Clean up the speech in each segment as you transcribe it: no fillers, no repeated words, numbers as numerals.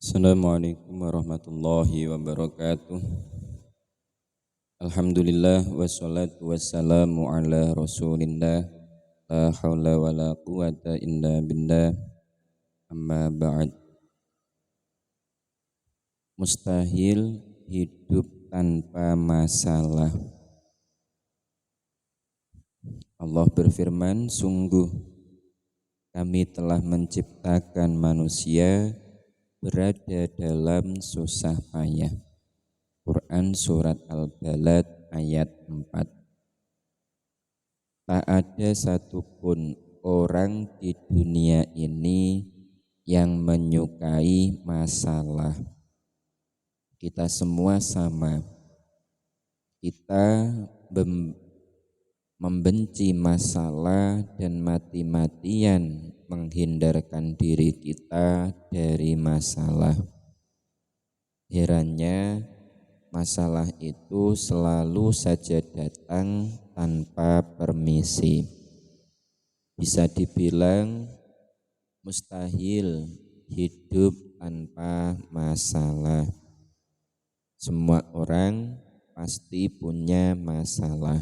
Assalamualaikum warahmatullahi wabarakatuh. Alhamdulillah wassalatu wassalamu ala rasulillah. La hawla wa la quwata illa billah. Amma ba'd. Mustahil hidup tanpa masalah. Allah berfirman, sungguh kami telah menciptakan manusia berada dalam susah payah. Quran Surat Al-Balad ayat 4. Tak ada satupun orang di dunia ini yang menyukai masalah. Kita semua sama. Kita membenci masalah dan mati-matian menghindarkan diri kita dari masalah. Herannya, masalah itu selalu saja datang tanpa permisi. Bisa dibilang mustahil hidup tanpa masalah. Semua orang pasti punya masalah.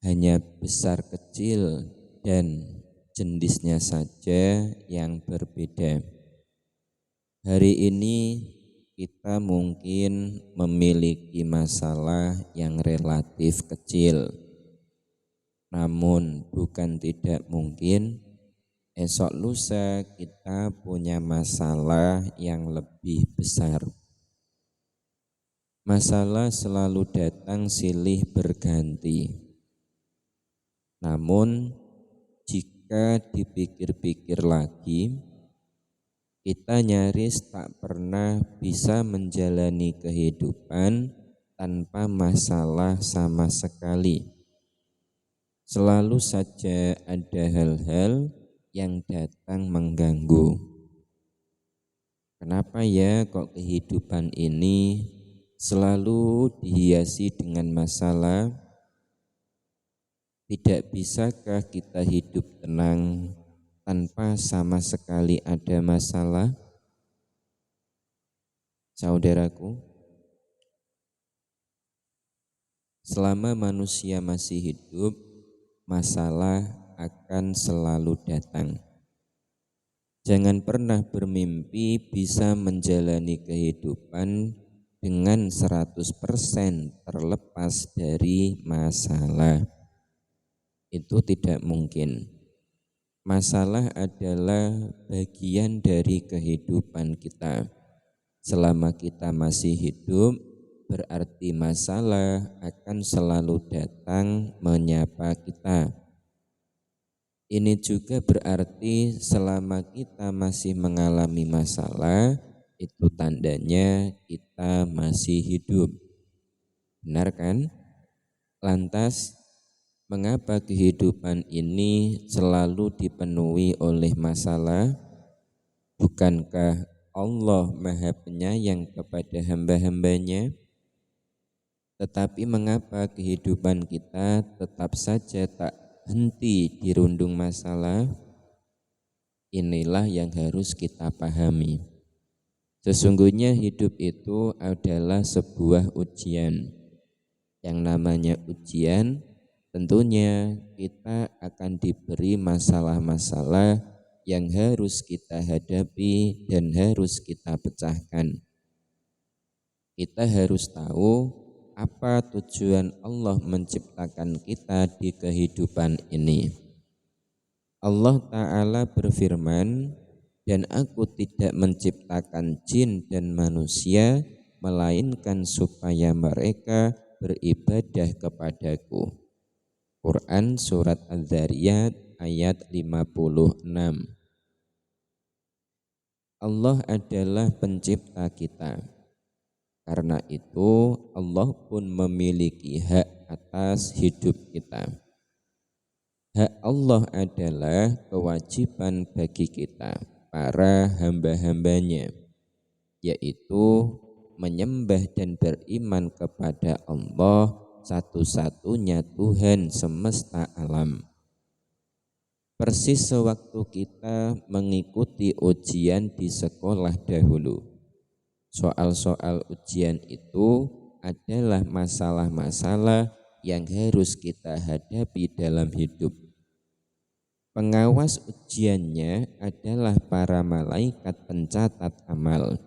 Hanya besar kecil dan jenisnya saja yang berbeda. Hari ini kita mungkin memiliki masalah yang relatif kecil. Namun bukan tidak mungkin esok lusa kita punya masalah yang lebih besar. Masalah selalu datang silih berganti. Namun jika dipikir-pikir lagi, kita nyaris tak pernah bisa menjalani kehidupan tanpa masalah sama sekali. Selalu saja ada hal-hal yang datang mengganggu. Kenapa ya kok kehidupan ini selalu dihiasi dengan masalah? Tidak bisakah kita hidup tenang tanpa sama sekali ada masalah? Saudaraku, selama manusia masih hidup, masalah akan selalu datang. Jangan pernah bermimpi bisa menjalani kehidupan dengan 100% terlepas dari masalah. Itu tidak mungkin. Masalah adalah bagian dari kehidupan kita. Selama kita masih hidup, berarti masalah akan selalu datang menyapa kita. Ini juga berarti selama kita masih mengalami masalah, itu tandanya kita masih hidup. Benar kan? Lantas, mengapa kehidupan ini selalu dipenuhi oleh masalah? Bukankah Allah Maha Penyayang kepada hamba-hambanya? Tetapi mengapa kehidupan kita tetap saja tak henti dirundung masalah? Inilah yang harus kita pahami. Sesungguhnya hidup itu adalah sebuah ujian. Yang namanya ujian, tentunya kita akan diberi masalah-masalah yang harus kita hadapi dan harus kita pecahkan. Kita harus tahu apa tujuan Allah menciptakan kita di kehidupan ini. Allah Ta'ala berfirman, dan aku tidak menciptakan jin dan manusia, melainkan supaya mereka beribadah kepadaku. Quran Surat Adz-Dzariyat ayat 56. Allah adalah pencipta kita. Karena itu Allah pun memiliki hak atas hidup kita. Hak Allah adalah kewajiban bagi kita, para hamba-hambanya, yaitu menyembah dan beriman kepada Allah, satu-satunya Tuhan semesta alam. persis sewaktu kita mengikuti ujian di sekolah dahulu. Soal-soal ujian itu adalah masalah-masalah yang harus kita hadapi dalam hidup. Pengawas ujiannya adalah para malaikat pencatat amal.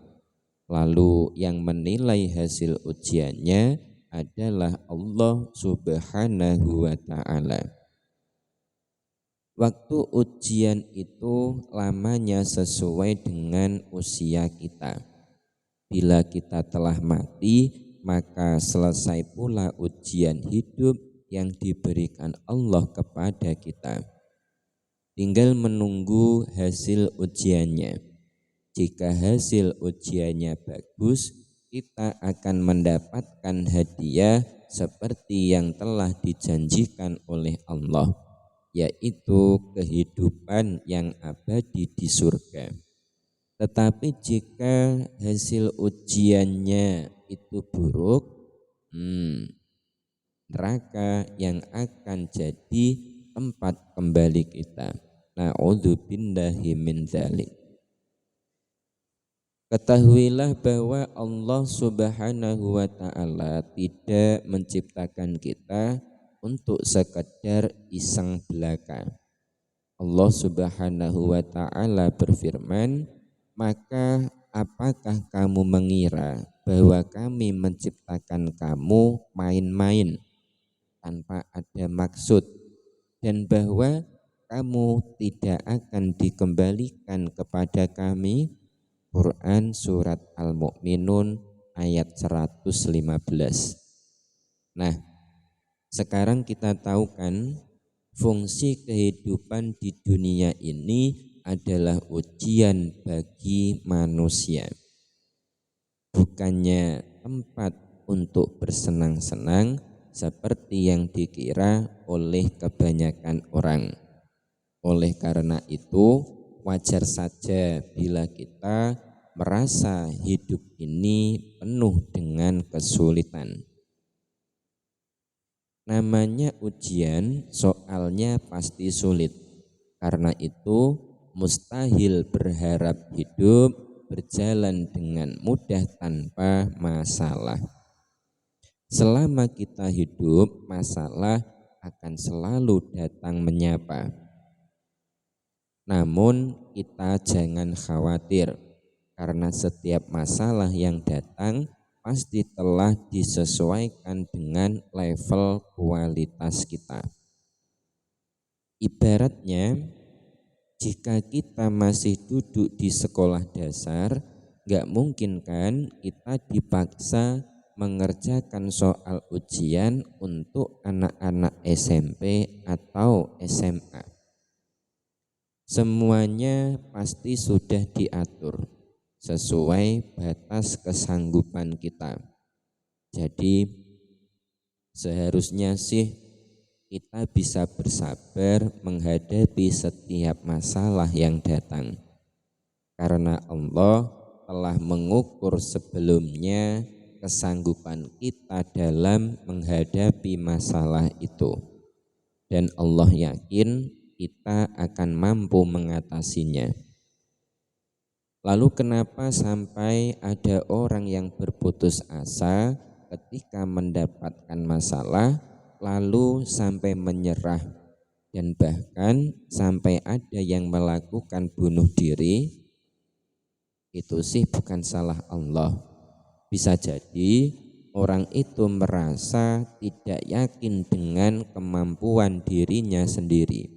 Lalu yang menilai hasil ujiannya adalah Allah Subhanahu wa ta'ala. Waktu ujian itu lamanya sesuai dengan usia kita. Bila kita telah mati, maka selesai pula ujian hidup yang diberikan Allah kepada kita. Tinggal menunggu hasil ujiannya. Jika hasil ujiannya bagus, kita akan mendapatkan hadiah seperti yang telah dijanjikan oleh Allah, yaitu kehidupan yang abadi di surga. Tetapi jika hasil ujiannya itu buruk, neraka yang akan jadi tempat kembali kita. Na'udzubillahi min dzalik. Ketahuilah bahwa Allah Subhanahu wa ta'ala tidak menciptakan kita untuk sekedar iseng belaka. Allah Subhanahu wa ta'ala berfirman, maka apakah kamu mengira bahwa kami menciptakan kamu main-main tanpa ada maksud, dan bahwa kamu tidak akan dikembalikan kepada kami? Quran Surat Al-Mu'minun ayat 115. Nah, sekarang kita tahu kan, fungsi kehidupan di dunia ini adalah ujian bagi manusia. Bukannya tempat untuk bersenang-senang seperti yang dikira oleh kebanyakan orang. Oleh karena itu, wajar saja bila kita merasa hidup ini penuh dengan kesulitan. Namanya ujian, soalnya pasti sulit. Karena itu mustahil berharap hidup berjalan dengan mudah tanpa masalah. Selama kita hidup, masalah akan selalu datang menyapa. Namun kita jangan khawatir, karena setiap masalah yang datang pasti telah disesuaikan dengan level kualitas kita. Ibaratnya, jika kita masih duduk di sekolah dasar, gak mungkin kan kita dipaksa mengerjakan soal ujian untuk anak-anak SMP atau SMA. Semuanya pasti sudah diatur sesuai batas kesanggupan kita. Jadi seharusnya sih kita bisa bersabar menghadapi setiap masalah yang datang, karena Allah telah mengukur sebelumnya kesanggupan kita dalam menghadapi masalah itu, dan Allah yakin kita akan mampu mengatasinya. Lalu kenapa sampai ada orang yang berputus asa ketika mendapatkan masalah, lalu sampai menyerah, dan bahkan sampai ada yang melakukan bunuh diri? Itu sih bukan salah Allah. Bisa jadi orang itu merasa tidak yakin dengan kemampuan dirinya sendiri,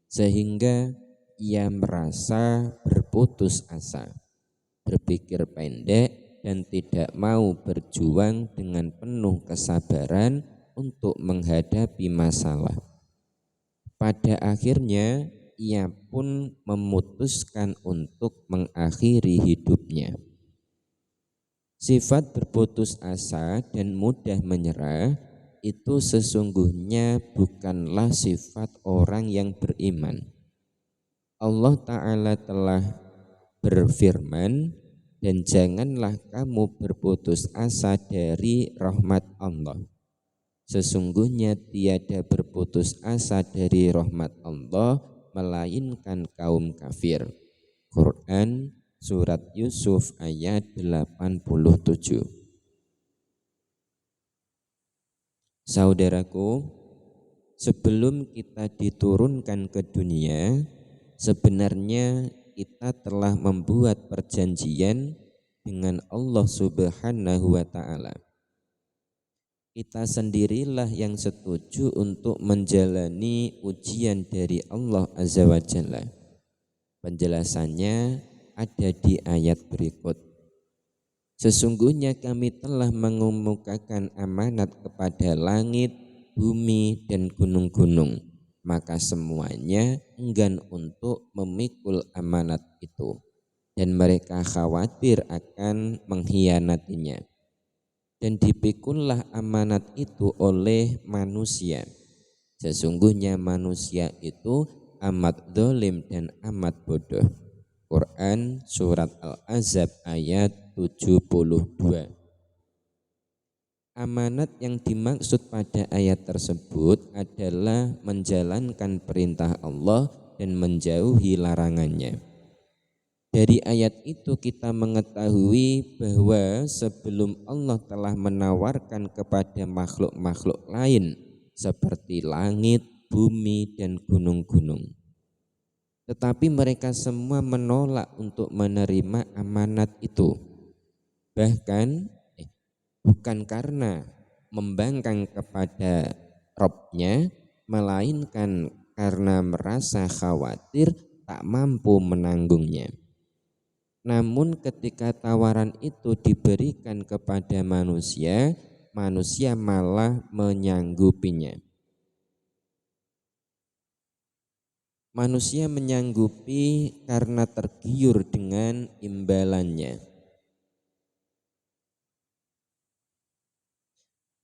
sehingga ia merasa berputus asa, berpikir pendek, dan tidak mau berjuang dengan penuh kesabaran untuk menghadapi masalah. Pada akhirnya ia pun memutuskan untuk mengakhiri hidupnya. Sifat berputus asa dan mudah menyerah itu sesungguhnya bukanlah sifat orang yang beriman. Allah Ta'ala telah berfirman, dan janganlah kamu berputus asa dari rahmat Allah. Sesungguhnya tiada berputus asa dari rahmat Allah melainkan kaum kafir. Quran Surat Yusuf ayat 87. Saudaraku, sebelum kita diturunkan ke dunia, sebenarnya kita telah membuat perjanjian dengan Allah Subhanahu wa Ta'ala. Kita sendirilah yang setuju untuk menjalani ujian dari Allah Azza wa Jalla. Penjelasannya ada di ayat berikut. Sesungguhnya kami telah mengemukakan amanat kepada langit, bumi, dan gunung-gunung. Maka semuanya enggan untuk memikul amanat itu. Dan mereka khawatir akan mengkhianatinya. Dan dipikullah amanat itu oleh manusia. Sesungguhnya manusia itu amat zalim dan amat bodoh. Quran Surat Al-Ahzab ayat 72. Amanat yang dimaksud pada ayat tersebut adalah menjalankan perintah Allah dan menjauhi larangannya. Dari ayat itu kita mengetahui bahwa sebelum Allah telah menawarkan kepada makhluk-makhluk lain seperti langit, bumi, dan gunung-gunung, tetapi mereka semua menolak untuk menerima amanat itu. Bahkan bukan karena membangkang kepada Rabb-nya, melainkan karena merasa khawatir tak mampu menanggungnya. Namun ketika tawaran itu diberikan kepada manusia, manusia malah menyanggupinya. Manusia menyanggupi karena tergiur dengan imbalannya.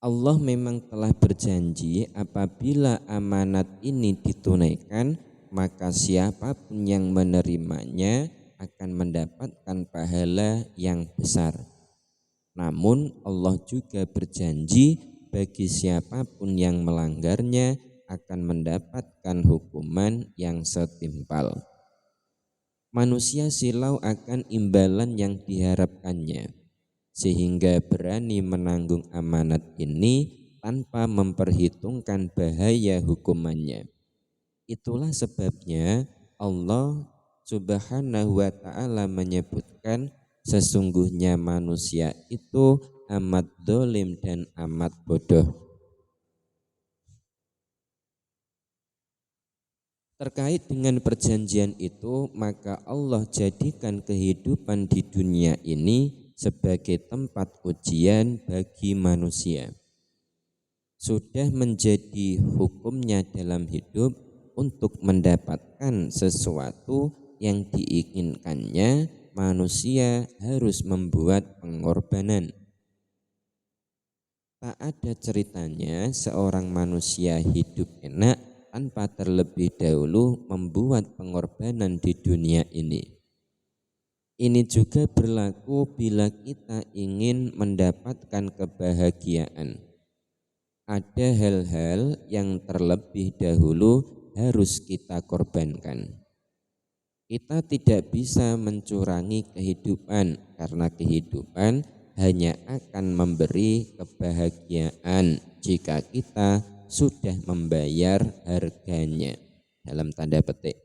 Allah memang telah berjanji apabila amanat ini ditunaikan, maka siapapun yang menerimanya akan mendapatkan pahala yang besar. Namun Allah juga berjanji bagi siapapun yang melanggarnya akan mendapatkan hukuman yang setimpal. Manusia silau akan imbalan yang diharapkannya, sehingga berani menanggung amanat ini tanpa memperhitungkan bahaya hukumannya. Itulah sebabnya Allah Subhanahu wa Ta'ala menyebutkan sesungguhnya manusia itu amat dolim dan amat bodoh. Terkait dengan perjanjian itu, maka Allah jadikan kehidupan di dunia ini sebagai tempat ujian bagi manusia. Sudah menjadi hukumnya dalam hidup untuk mendapatkan sesuatu yang diinginkannya, manusia harus membuat pengorbanan. Tak ada ceritanya seorang manusia hidup enak tanpa terlebih dahulu membuat pengorbanan di dunia ini. Ini juga berlaku bila kita ingin mendapatkan kebahagiaan. Ada hal-hal yang terlebih dahulu harus kita korbankan. Kita tidak bisa mencurangi kehidupan karena kehidupan hanya akan memberi kebahagiaan jika kita sudah membayar harganya, dalam tanda petik.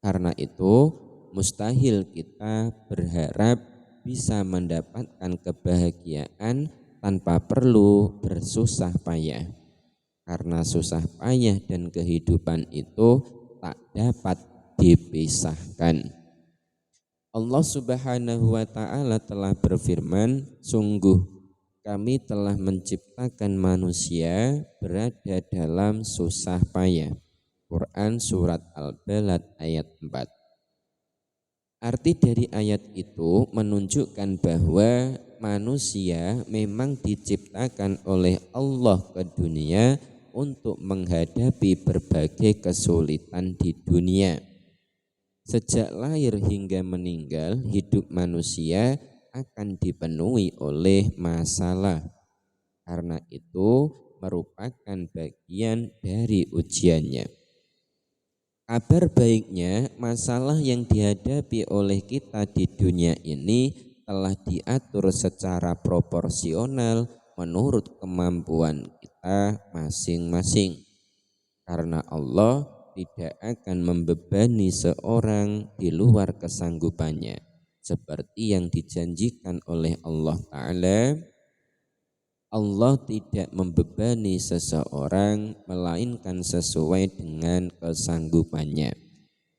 Karena itu mustahil kita berharap bisa mendapatkan kebahagiaan tanpa perlu bersusah payah. Karena susah payah dan kehidupan itu tak dapat dipisahkan. Allah Subhanahu wa Ta'ala telah berfirman, sungguh kami telah menciptakan manusia berada dalam susah payah. Quran Surat Al-Balad ayat 4. Arti dari ayat itu menunjukkan bahwa manusia memang diciptakan oleh Allah ke dunia untuk menghadapi berbagai kesulitan di dunia. Sejak lahir hingga meninggal, hidup manusia akan dipenuhi oleh masalah. Karena itu merupakan bagian dari ujiannya. Kabar baiknya, masalah yang dihadapi oleh kita di dunia ini telah diatur secara proporsional menurut kemampuan kita masing-masing. Karena Allah tidak akan membebani seorang di luar kesanggupannya. Seperti yang dijanjikan oleh Allah Ta'ala, Allah tidak membebani seseorang melainkan sesuai dengan kesanggupannya.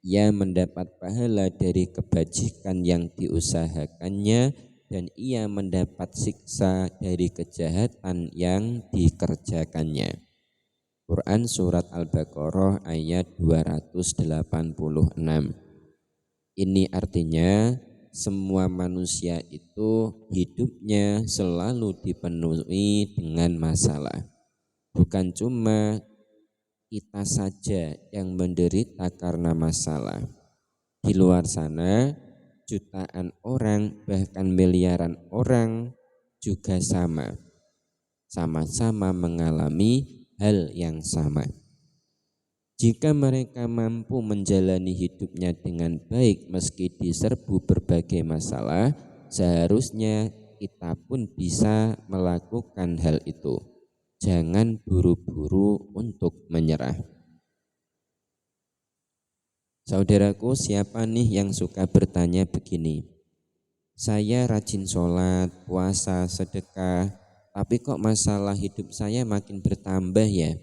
Ia mendapat pahala dari kebajikan yang diusahakannya dan ia mendapat siksa dari kejahatan yang dikerjakannya. Quran Surat Al-Baqarah ayat 286. Ini artinya semua manusia itu hidupnya selalu dipenuhi dengan masalah. Bukan cuma kita saja yang menderita karena masalah. Di luar sana jutaan orang bahkan miliaran orang juga sama-sama mengalami hal yang sama. Jika mereka mampu menjalani hidupnya dengan baik meski diserbu berbagai masalah, seharusnya kita pun bisa melakukan hal itu. Jangan buru-buru untuk menyerah. Saudaraku, siapa nih yang suka bertanya begini? Saya rajin sholat, puasa, sedekah, tapi kok masalah hidup saya makin bertambah ya?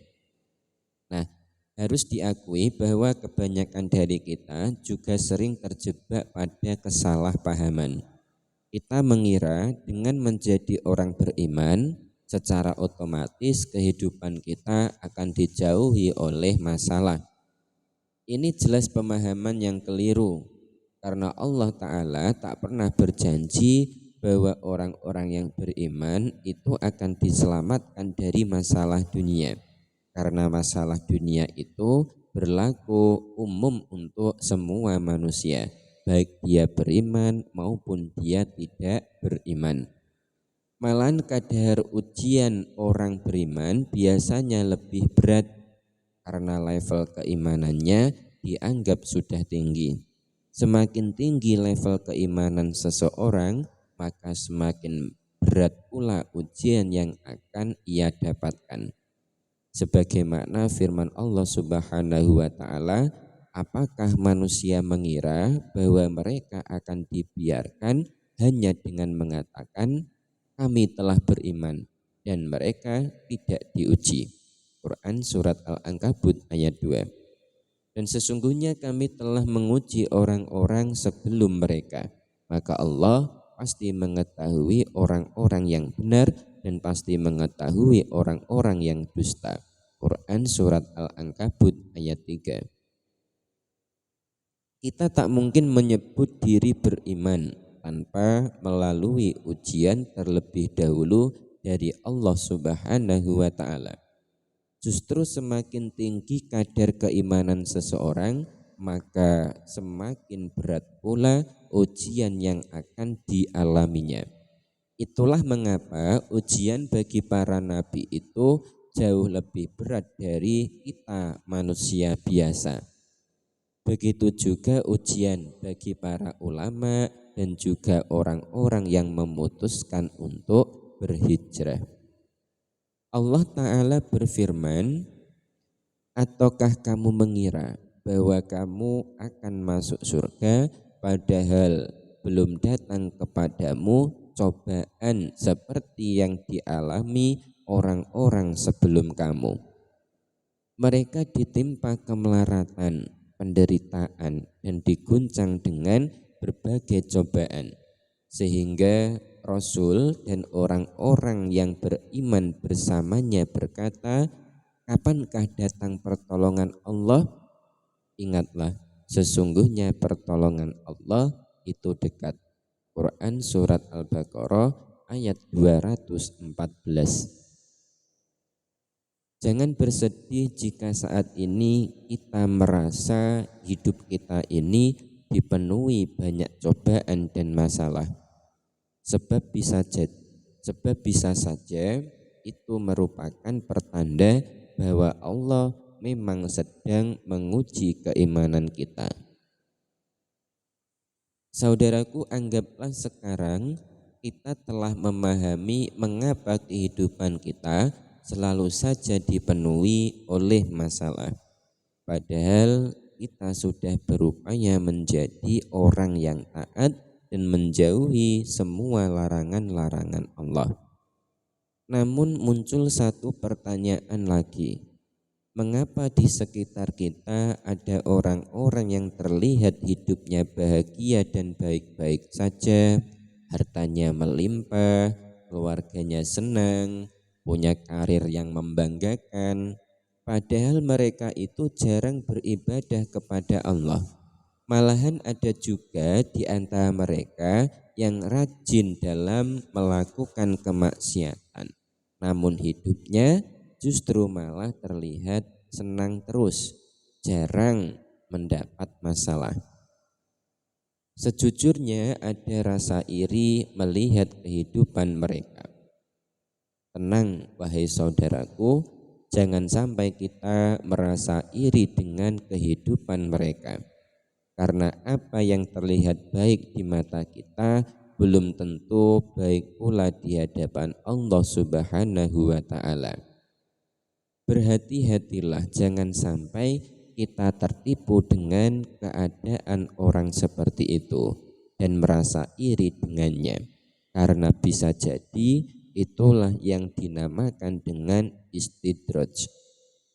Nah, harus diakui bahwa kebanyakan dari kita juga sering terjebak pada kesalahpahaman. Kita mengira dengan menjadi orang beriman, secara otomatis kehidupan kita akan dijauhi oleh masalah. Ini jelas pemahaman yang keliru, karena Allah Ta'ala tak pernah berjanji bahwa orang-orang yang beriman itu akan diselamatkan dari masalah dunia. Karena masalah dunia itu berlaku umum untuk semua manusia, baik dia beriman maupun dia tidak beriman. Malahan kadar ujian orang beriman biasanya lebih berat karena level keimanannya dianggap sudah tinggi. Semakin tinggi level keimanan seseorang, maka semakin berat pula ujian yang akan ia dapatkan. Sebagaimana firman Allah Subhanahu wa Ta'ala, apakah manusia mengira bahwa mereka akan dibiarkan hanya dengan mengatakan kami telah beriman dan mereka tidak diuji. Quran Surat Al-Ankabut ayat 2. Dan sesungguhnya kami telah menguji orang-orang sebelum mereka, maka Allah pasti mengetahui orang-orang yang benar dan pasti mengetahui orang-orang yang dusta. Quran Surat Al-Ankabut ayat 3. Kita tak mungkin menyebut diri beriman tanpa melalui ujian terlebih dahulu dari Allah Subhanahu wa Ta'ala. Justru semakin tinggi kadar keimanan seseorang, maka semakin berat pula ujian yang akan dialaminya. Itulah mengapa ujian bagi para nabi itu jauh lebih berat dari kita manusia biasa. Begitu juga ujian bagi para ulama dan juga orang-orang yang memutuskan untuk berhijrah. Allah Ta'ala berfirman, ataukah kamu mengira bahwa kamu akan masuk surga padahal belum datang kepadamu cobaan seperti yang dialami orang-orang sebelum kamu. Mereka ditimpa kemelaratan, penderitaan, dan diguncang dengan berbagai cobaan, sehingga Rasul dan orang-orang yang beriman bersamanya berkata, kapankah datang pertolongan Allah? Ingatlah, sesungguhnya pertolongan Allah itu dekat. Quran Surat Al-Baqarah ayat 214. Jangan bersedih jika saat ini kita merasa hidup kita ini dipenuhi banyak cobaan dan masalah. Sebab bisa saja itu merupakan pertanda bahwa Allah memang sedang menguji keimanan kita. Saudaraku, anggaplah sekarang kita telah memahami mengapa kehidupan kita selalu saja dipenuhi oleh masalah. Padahal kita sudah berupaya menjadi orang yang taat dan menjauhi semua larangan-larangan Allah. Namun muncul satu pertanyaan lagi. Mengapa di sekitar kita ada orang-orang yang terlihat hidupnya bahagia dan baik-baik saja, hartanya melimpah, keluarganya senang, punya karir yang membanggakan, padahal mereka itu jarang beribadah kepada Allah. Malahan ada juga di antara mereka yang rajin dalam melakukan kemaksiatan, namun hidupnya justru malah terlihat senang terus, jarang mendapat masalah. Sejujurnya ada rasa iri melihat kehidupan mereka. Tenang wahai saudaraku, jangan sampai kita merasa iri dengan kehidupan mereka. Karena apa yang terlihat baik di mata kita belum tentu baik pula di hadapan Allah Subhanahu wa Ta'ala. Berhati-hatilah, jangan sampai kita tertipu dengan keadaan orang seperti itu dan merasa iri dengannya, karena bisa jadi itulah yang dinamakan dengan istidraj.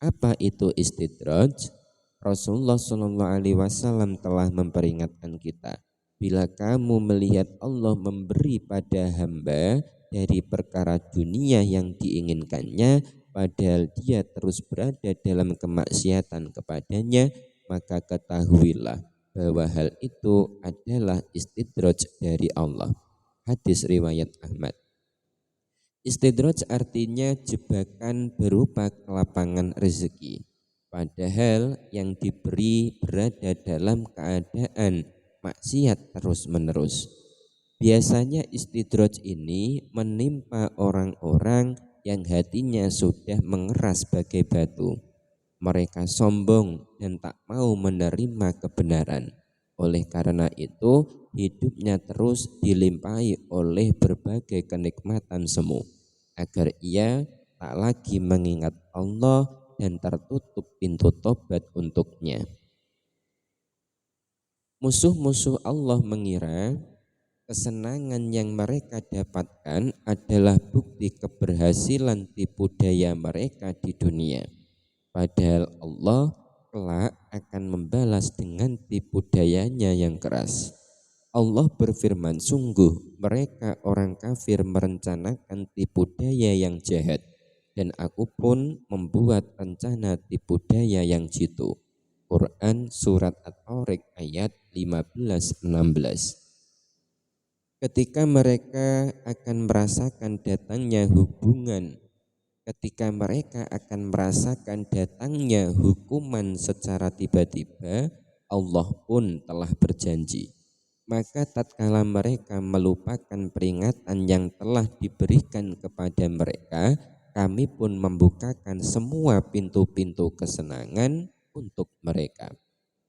Apa itu istidraj? Rasulullah SAW telah memperingatkan kita, bila kamu melihat Allah memberi pada hamba dari perkara dunia yang diinginkannya, padahal dia terus berada dalam kemaksiatan kepadanya, maka ketahuilah bahwa hal itu adalah istidraj dari Allah. Hadis riwayat Ahmad. Istidraj artinya jebakan berupa kelapangan rezeki. Padahal yang diberi berada dalam keadaan maksiat terus-menerus. Biasanya istidraj ini menimpa orang-orang yang hatinya sudah mengeras bagai batu. Mereka sombong dan tak mau menerima kebenaran. Oleh karena itu, hidupnya terus dilimpahi oleh berbagai kenikmatan semu, agar ia tak lagi mengingat Allah dan tertutup pintu tobat untuknya. Musuh-musuh Allah mengira kesenangan yang mereka dapatkan adalah bukti keberhasilan tipu daya mereka di dunia. Padahal Allah kelak akan membalas dengan tipu dayanya yang keras. Allah berfirman, sungguh mereka orang kafir merencanakan tipu daya yang jahat, dan aku pun membuat rencana tipu daya yang jitu. Quran Surat At-Tariq ayat 15-16. Ketika mereka akan merasakan datangnya hubungan, ketika mereka akan merasakan datangnya hukuman secara tiba-tiba, Allah pun telah berjanji. Maka tatkala mereka melupakan peringatan yang telah diberikan kepada mereka, kami pun membukakan semua pintu-pintu kesenangan untuk mereka.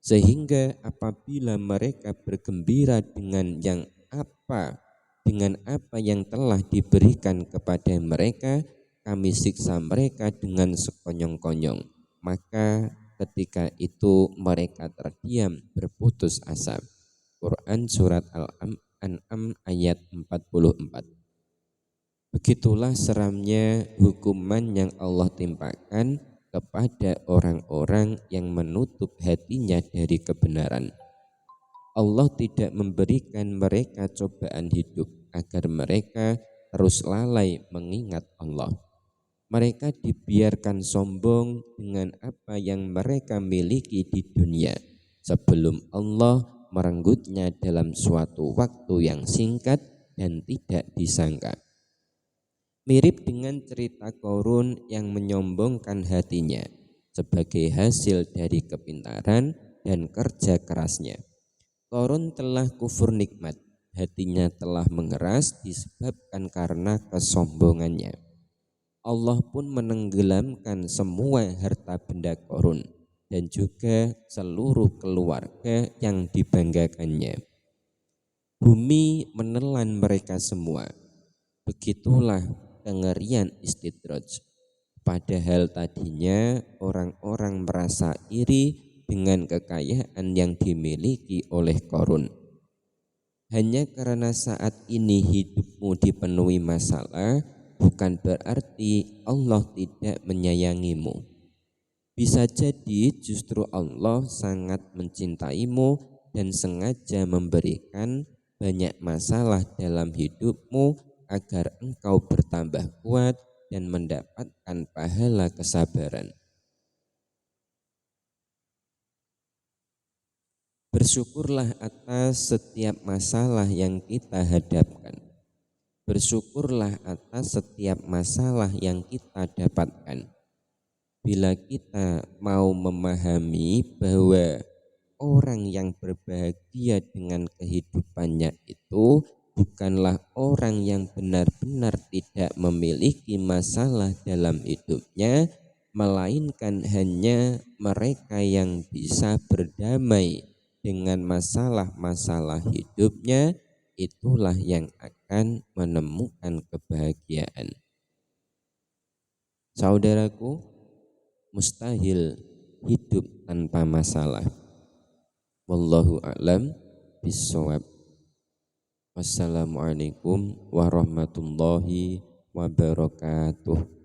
Sehingga apabila mereka bergembira dengan apa yang telah diberikan kepada mereka, kami siksa mereka dengan sekonyong-konyong. Maka ketika itu mereka terdiam berputus asa. Quran Surat Al-An'am ayat 44. Begitulah seramnya hukuman yang Allah timpakan kepada orang-orang yang menutup hatinya dari kebenaran. Allah tidak memberikan mereka cobaan hidup agar mereka terus lalai mengingat Allah. Mereka dibiarkan sombong dengan apa yang mereka miliki di dunia sebelum Allah merenggutnya dalam suatu waktu yang singkat dan tidak disangka. Mirip dengan cerita Qarun yang menyombongkan hatinya sebagai hasil dari kepintaran dan kerja kerasnya. Qarun telah kufur nikmat, hatinya telah mengeras disebabkan karena kesombongannya. Allah pun menenggelamkan semua harta benda Qarun dan juga seluruh keluarga yang dibanggakannya. Bumi menelan mereka semua. Begitulah kengerian istidraj. Padahal tadinya orang-orang merasa iri dengan kekayaan yang dimiliki oleh Qarun. Hanya karena saat ini hidupmu dipenuhi masalah, bukan berarti Allah tidak menyayangimu. Bisa jadi justru Allah sangat mencintaimu dan sengaja memberikan banyak masalah dalam hidupmu agar engkau bertambah kuat dan mendapatkan pahala kesabaran. Bersyukurlah atas setiap masalah yang kita hadapkan. Bersyukurlah atas setiap masalah yang kita dapatkan. Bila kita mau memahami bahwa orang yang berbahagia dengan kehidupannya itu bukanlah orang yang benar-benar tidak memiliki masalah dalam hidupnya, melainkan hanya mereka yang bisa berdamai dengan masalah-masalah hidupnya, itulah yang akan menemukan kebahagiaan. Saudaraku, mustahil hidup tanpa masalah. Wallahu a'lam bishawab. Wassalamualaikum warahmatullahi wabarakatuh.